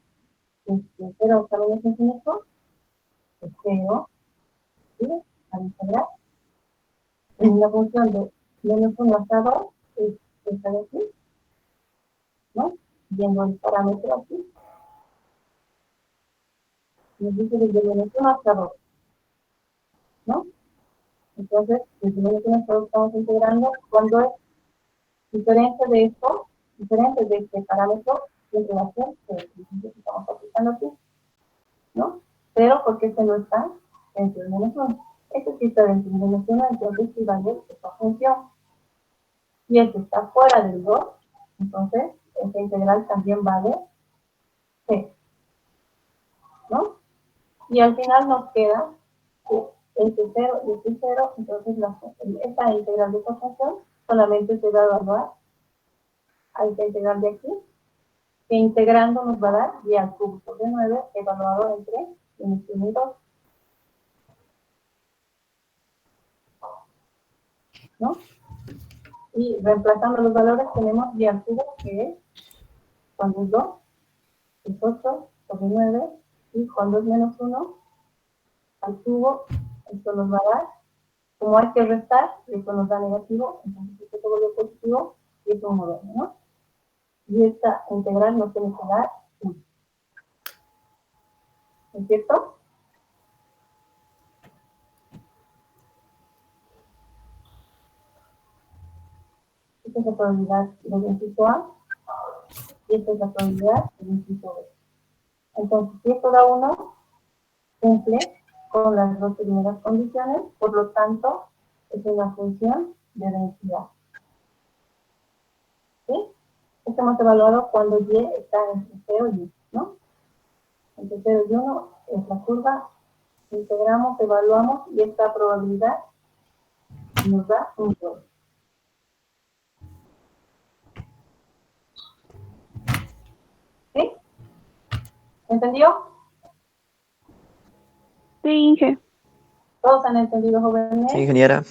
de 0 hasta menos infinito es 0, ¿sí? Al integrar. En la función de menos 1 hasta 2 es esta de aquí, ¿no? Viendo el parámetro aquí, nos dice desde menos 1 hasta 2, ¿no? Entonces, desde menos 1 hasta 2 estamos integrando cuando es diferente de esto, diferente de este parámetro de relación que estamos aplicando aquí, ¿no? Pero porque este no está dentro del menos 1. Este sí está dentro del menos 1, entonces sí vale esta función. y el que está fuera del 2, entonces esta integral también vale 0, ¿no? Y al final nos queda que este 0 y este 0, entonces esta integral de esta función solamente se va a evaluar a esta integral de aquí, que integrando nos va a dar y al cubo sobre 9 evaluado entre inicio y 2, ¿no? Y reemplazando los valores tenemos y al cubo, que es cuando es 2, es 8 sobre 9, y cuando es menos 1, al cubo, esto nos va a dar, como hay que restar, esto nos da negativo, entonces esto se vuelve positivo y es un modelo, ¿no? Y esta integral nos tiene que dar 1. ¿Es cierto? Esta es la probabilidad del inciso A y esta es la probabilidad del inciso B. Entonces, si esto da 1, cumple con las dos primeras condiciones, por lo tanto, es una función de densidad. ¿Sí? Esto hemos evaluado cuando y está entre 0 y 1, ¿no? Entre 0 y 1 es la curva, integramos, evaluamos y esta probabilidad nos da un 2. ¿Sí? ¿Entendió? Sí, Inge. ¿Todos han entendido, jóvenes? Sí, ingeniera.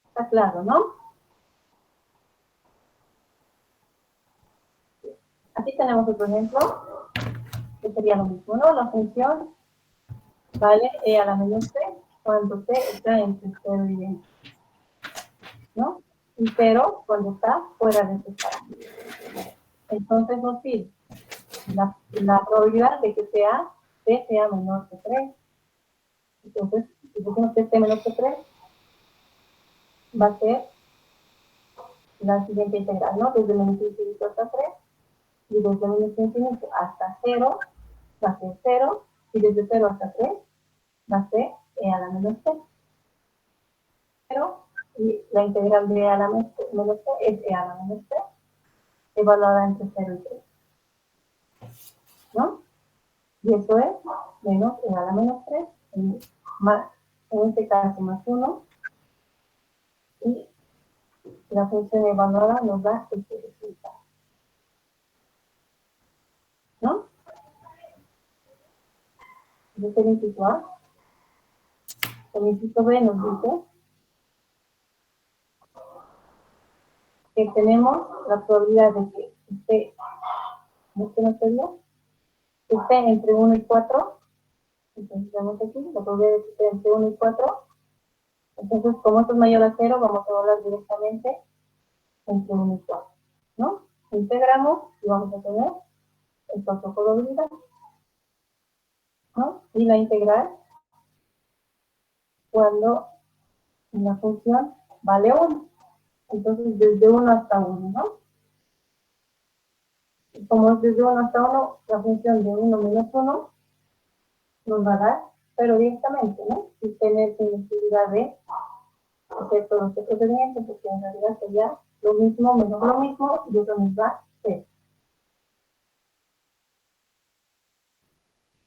Está claro, ¿no? Aquí tenemos otro ejemplo, que sería lo mismo, ¿no? La función vale e a la menos t cuando t está entre 0 y 20, ¿no? Y 0 cuando está fuera de este espacio. Entonces nos pide la probabilidad de que t sea menor que 3. Entonces, si decimos que t menor que 3, va a ser la siguiente integral, ¿no? Desde menos infinito hasta 3, y desde menos infinito hasta 0, va a ser 0, y desde 0 hasta 3, va a ser e a la menos t. Pero, y la integral de e a la menos t es e a la menos t, evaluada entre 0 y 3, ¿no? Y eso es menos e a la menos 3, más, en este caso más 1, y la función evaluada nos da este resultado, ¿no? Este es el inciso A. El inciso B nos dice que tenemos la probabilidad de que esté, ¿no sería? Que esté entre 1 y 4. Entonces tenemos aquí la probabilidad de que esté entre 1 y 4. Entonces, como esto es mayor a 0, vamos a hablar directamente entre 1 y 4, ¿no? Integramos y vamos a tener esta otra probabilidad, ¿no? Y la integral cuando la función vale 1. Entonces, desde 1 hasta 1, ¿no? Y como es desde 1 hasta 1, la función de 1 menos 1 nos va a dar, pero directamente, ¿no? Sin tener necesidad de hacer todo este procedimiento, porque en realidad sería lo mismo menos lo mismo, y eso nos da 0.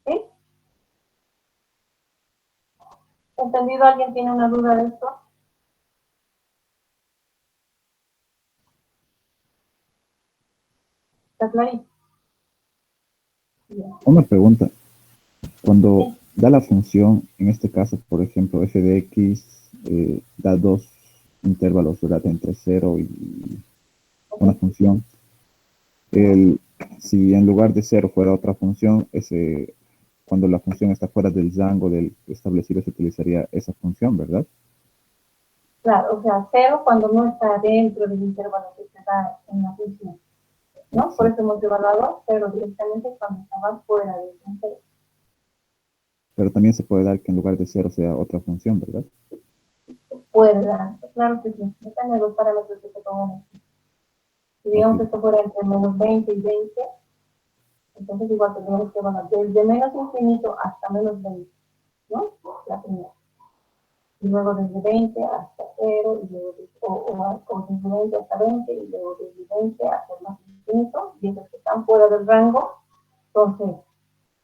¿Sí? ¿Entendido? ¿Alguien tiene una duda de esto? ¿Está clarito? Bien. Una pregunta. Cuando Sí. da la función, en este caso, por ejemplo, f de x, da dos intervalos, ¿verdad? Entre 0 y una función. Si en lugar de 0 fuera otra función, cuando la función está fuera del rango del establecido, se utilizaría esa función, ¿verdad? Claro, o sea, 0 cuando no está dentro del intervalo que se da en la función, ¿no? Sí. Por eso hemos evaluado 0 directamente cuando estaba fuera del intervalo. Pero también se puede dar que en lugar de 0 sea otra función, ¿verdad? Puede dar, claro que sí, depende de los parámetros que se pongan aquí. Si digamos que esto fuera entre menos 20 y 20, entonces igual tendríamos que evaluar desde menos infinito hasta menos 20, ¿no? La primera. y luego desde 20 hasta 0, y luego o desde 20 hasta 20, y luego desde 20 hasta el más infinito, y esos que están fuera del rango, entonces,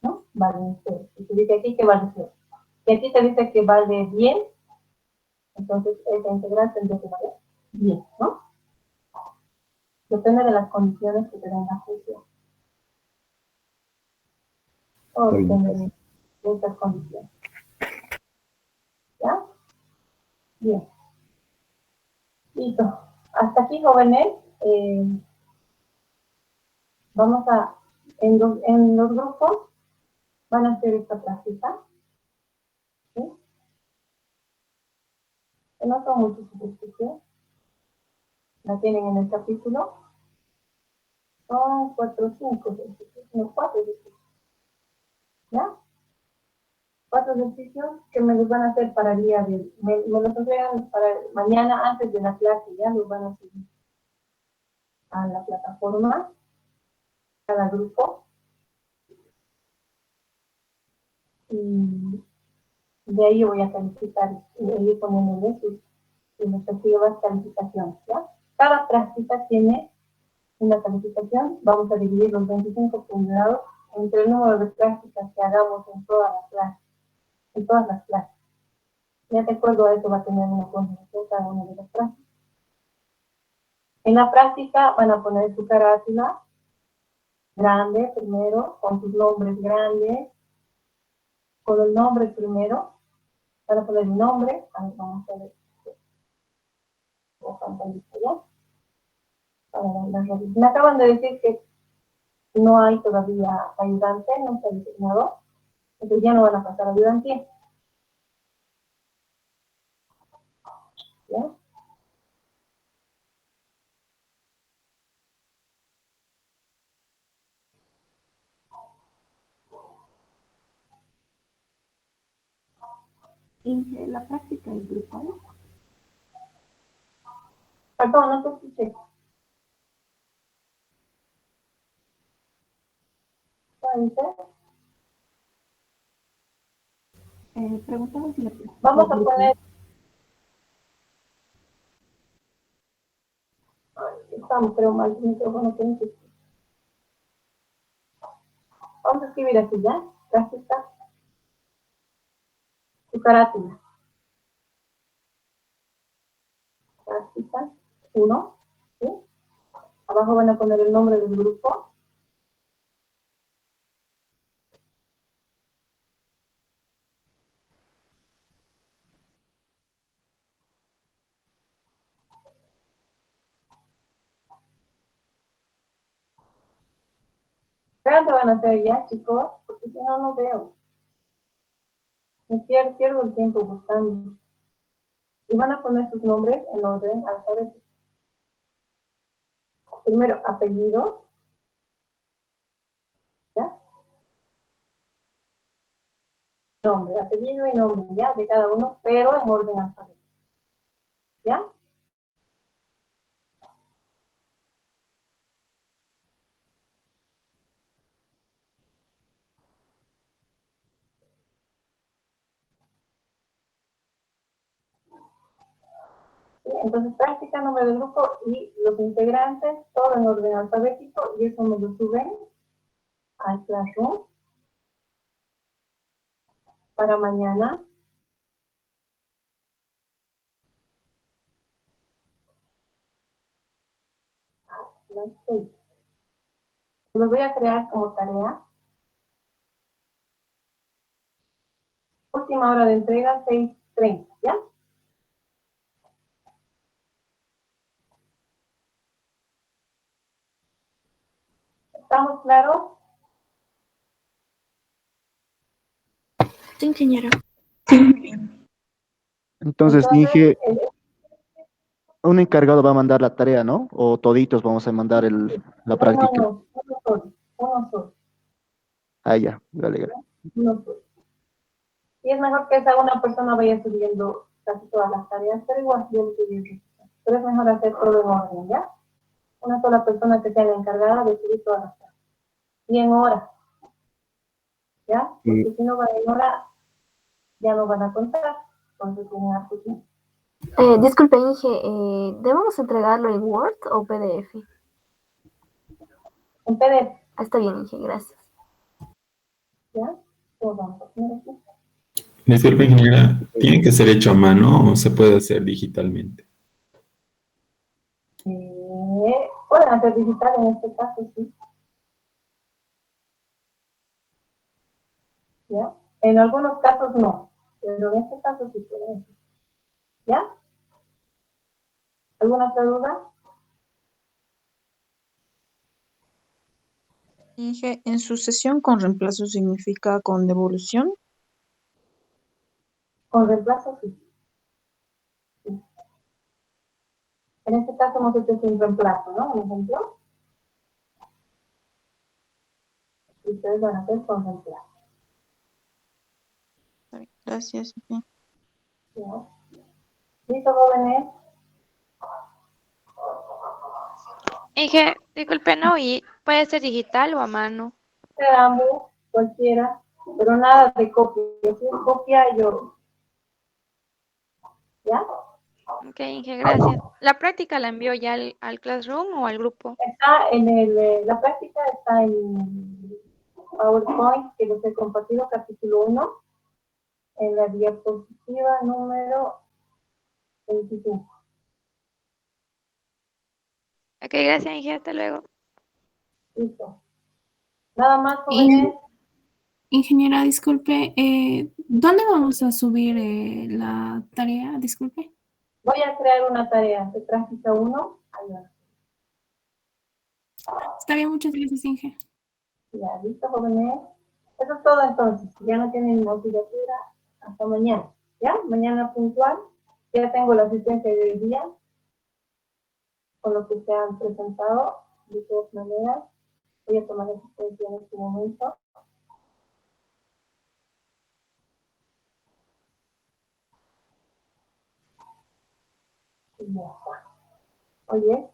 ¿no? Valen 0. Y te dice aquí que vale 0. Y aquí te dice que vale 10, entonces esa integral tendría que valer 10, ¿no? Depende de las condiciones que te den la función. Todo Está bien. depende de estas condiciones. ¿Ya? Bien. Listo. Hasta aquí, jóvenes. Vamos a, en los grupos, van a hacer esta práctica. ¿Sí? Que no son muchos ejercicios. La tienen en el capítulo. Son 4 o 5 ejercicios. No, 4 ejercicios. ¿Ya? 4 ejercicios que me los van a hacer para el día de hoy. Me los entregan para mañana antes de la clase. Ya los van a subir a la plataforma, cada grupo. Y de ahí yo voy a calificar y ir poniéndole sus respectivas calificaciones. ¿Ya? Cada práctica tiene una calificación. Vamos a dividir los 25 ponderados entre el número de prácticas que hagamos en todas las clases. En todas las clases. Ya de acuerdo a eso va a tener una condición cada una de las prácticas. En la práctica van a poner su carátula grande primero, con sus nombres grandes, con el nombre primero. Van a poner el nombre. Vamos a ver. Me acaban de decir que no hay todavía ayudante, no está designado, entonces ya no van a pasar ayudante. ¿Ya? Inge, la práctica es grupal. Perdón, no te escuché. Preguntaba si la práctica Vamos es a grupal. poner. Estamos, creo, mal el micrófono tiene que. Vamos a escribir aquí ya. Práctica. Su carátula. Práctica 1. ¿Sí? Abajo van a poner el nombre del grupo. ¿Qué van a hacer ya, chicos? Porque si no, no veo. Me pierdo el tiempo buscando. Y van a poner sus nombres en orden alfabético. Primero, apellido. ¿Ya? Nombre, apellido y nombre, ¿ya? De cada uno, pero en orden alfabético. ¿Ya? ¿Sí? Entonces, práctica, nombre del grupo y los integrantes, todo en orden alfabético, y eso me lo suben al Classroom para mañana. Las 6. Los voy a crear como tarea. Última hora de entrega, 6:30, ¿ya? ¿Estamos claros? Sí, señora. Entonces, Entonces, Inge, un encargado va a mandar la tarea, ¿no? O toditos vamos a mandar la práctica. no, uno solo, Ah, ya, dale, dale. uno solo. Y es mejor que esa una persona vaya subiendo casi todas las tareas, pero igual yo lo subí. Pero es mejor hacer todo en orden, ¿ya? Una sola persona que sea la encargada de subir todas las tareas. Y en hora, ¿ya? Porque si no va en hora, ya no van a contar. Entonces, tienen harto tiempo. Disculpe, Inge, ¿debemos entregarlo en Word o PDF? En PDF, Ah, está bien, Inge, gracias. ¿ya? Pues vamos a poner aquí. Disculpe, ingeniera, ¿tiene que ser hecho a mano o se puede hacer digitalmente? Pueden hacer digital en este caso, sí. ¿Ya? En algunos casos no, pero en este caso sí pueden. ¿Ya? ¿Alguna otra duda? Inge, en sucesión con reemplazo significa con devolución. Con reemplazo, sí. Sí. En este caso hemos hecho sin reemplazo, ¿no? Un ejemplo. Y ustedes van a hacer con reemplazo. Está bien, gracias, Inge. ¿Ya? ¿Listo, jóvenes? Inge, disculpe, no, y puede ser digital o a mano. Ambos, cualquiera, pero nada de copia. Si es copia, yo. ¿Ya? Ok, Inge, gracias. ¿La práctica la envió ya al Classroom o al grupo? Está en la práctica está en PowerPoint, que les he compartido, capítulo 1, en la diapositiva número 25. Ok, gracias, Inge, hasta luego. Listo. Nada más, jóvenes. Ingeniera, disculpe, ¿dónde vamos a subir la tarea? Disculpe. Voy a crear una tarea de práctica 1. Ahí va. Está bien, muchas gracias, Inge. Ya, listo, jóvenes. Eso es todo entonces. Ya no tienen motivatura. Hasta mañana. ¿Ya? Mañana puntual. Ya tengo la asistencia de hoy día. Con lo que se han presentado. De todas maneras. Voy a tomar asistencia en este momento. Y ya está. Oye,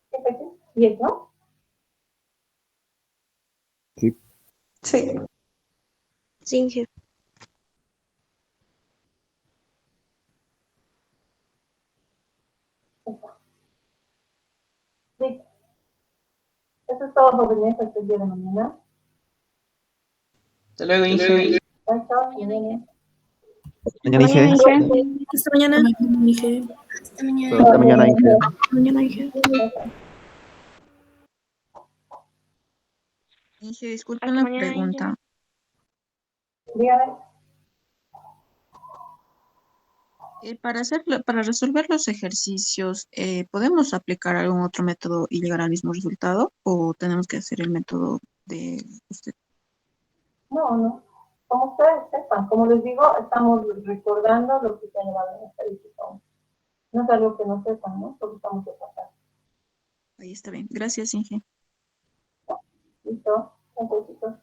¿qué fecha? 10, ¿no? Sí. Sí. Sí, Inge. Sí. Eso es todo, jóvenes, hasta el día de mañana. Hasta luego, Inge. Chao, Hasta chao, mañana, Inge. Mañana, Inge. Hasta mañana. Inge. Hasta mañana. Hasta mañana, Inge. Hasta mañana, Inge. Inge, disculpe Hasta una mañana, Inge. pregunta. Dígame. Para resolver los ejercicios, ¿podemos aplicar algún otro método y llegar al mismo resultado? ¿O tenemos que hacer el método de usted? No, no. Como ustedes sepan, como les digo, estamos recordando lo que se ha llevado en esta discusión. No es algo que no sepan, ¿no? Porque estamos repasando. Ahí está bien. Gracias, Inge. ¿Listo? Entonces, chicos.